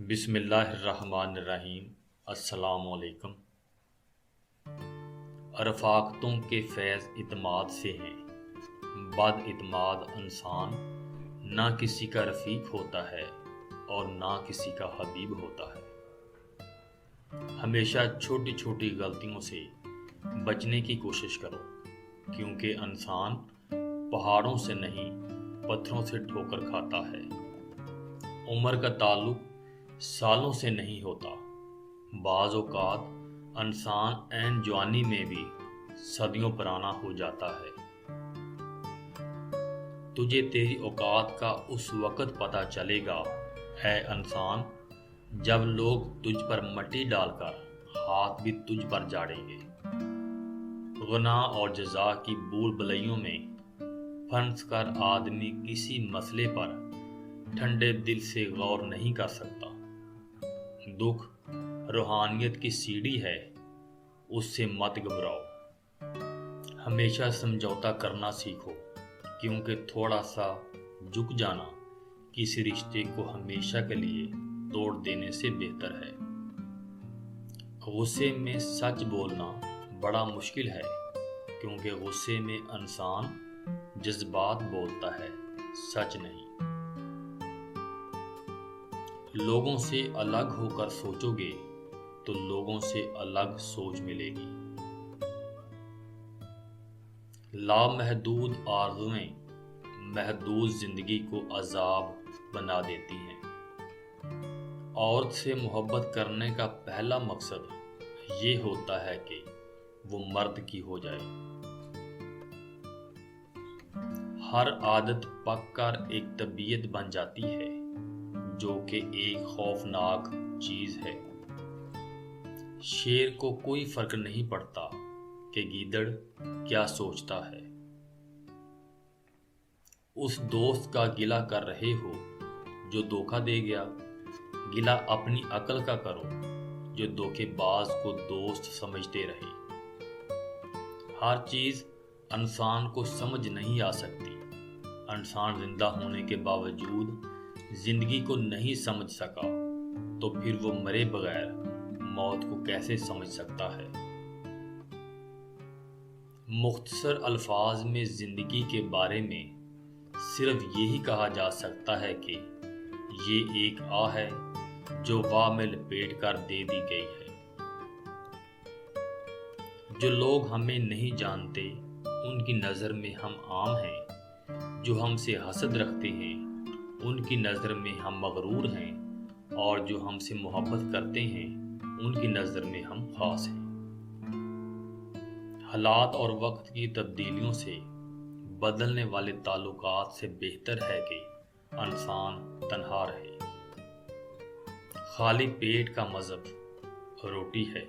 بسم اللہ الرحمن الرحیم۔ السلام علیکم۔ رفاقتوں کے فیض اعتماد سے ہیں، بد اعتماد انسان نہ کسی کا رفیق ہوتا ہے اور نہ کسی کا حبیب ہوتا ہے۔ ہمیشہ چھوٹی چھوٹی غلطیوں سے بچنے کی کوشش کرو، کیونکہ انسان پہاڑوں سے نہیں پتھروں سے ٹھوکر کھاتا ہے۔ عمر کا تعلق سالوں سے نہیں ہوتا، بعض اوقات انسان عین جوانی میں بھی صدیوں پرانا ہو جاتا ہے۔ تجھے تیری اوقات کا اس وقت پتہ چلے گا اے انسان، جب لوگ تجھ پر مٹی ڈال کر ہاتھ بھی تجھ پر جاڑیں گے۔ گناہ اور جزا کی بول بلیوں میں پھنس کر آدمی کسی مسئلے پر ٹھنڈے دل سے غور نہیں کر سکتا۔ دکھ روحانیت کی سیڑھی ہے، اس سے مت گھبراؤ۔ ہمیشہ سمجھوتا کرنا سیکھو، کیونکہ تھوڑا سا جھک جانا کسی رشتے کو ہمیشہ کے لیے توڑ دینے سے بہتر ہے۔ غصے میں سچ بولنا بڑا مشکل ہے، کیونکہ غصے میں انسان جذبات بولتا ہے، سچ نہیں۔ لوگوں سے الگ ہو کر سوچو گے تو لوگوں سے الگ سوچ ملے گی۔ لامحدود آرزویں محدود زندگی کو عذاب بنا دیتی ہیں۔ عورت سے محبت کرنے کا پہلا مقصد یہ ہوتا ہے کہ وہ مرد کی ہو جائے۔ ہر عادت پک کر ایک طبیعت بن جاتی ہے، جو کہ ایک خوفناک چیز ہے۔ شیر کو کوئی فرق نہیں پڑتا کہ گیدڑ کیا سوچتا ہے۔ اس دوست کا گلہ کر رہے ہو جو دھوکہ دے گیا، گلہ اپنی عقل کا کرو جو دھوکے باز کو دوست سمجھتے رہے۔ ہر چیز انسان کو سمجھ نہیں آ سکتی۔ انسان زندہ ہونے کے باوجود زندگی کو نہیں سمجھ سکا تو پھر وہ مرے بغیر موت کو کیسے سمجھ سکتا ہے؟ مختصر الفاظ میں زندگی کے بارے میں صرف یہی کہا جا سکتا ہے کہ یہ ایک آہ ہے جو واہ میں لپیٹ کر دے دی گئی ہے۔ جو لوگ ہمیں نہیں جانتے ان کی نظر میں ہم عام ہیں، جو ہم سے حسد رکھتے ہیں ان کی نظر میں ہم مغرور ہیں، اور جو ہم سے محبت کرتے ہیں ان کی نظر میں ہم خاص ہیں۔ حالات اور وقت کی تبدیلیوں سے بدلنے والے تعلقات سے بہتر ہے کہ انسان تنہا رہے۔ خالی پیٹ کا مذہب روٹی ہے۔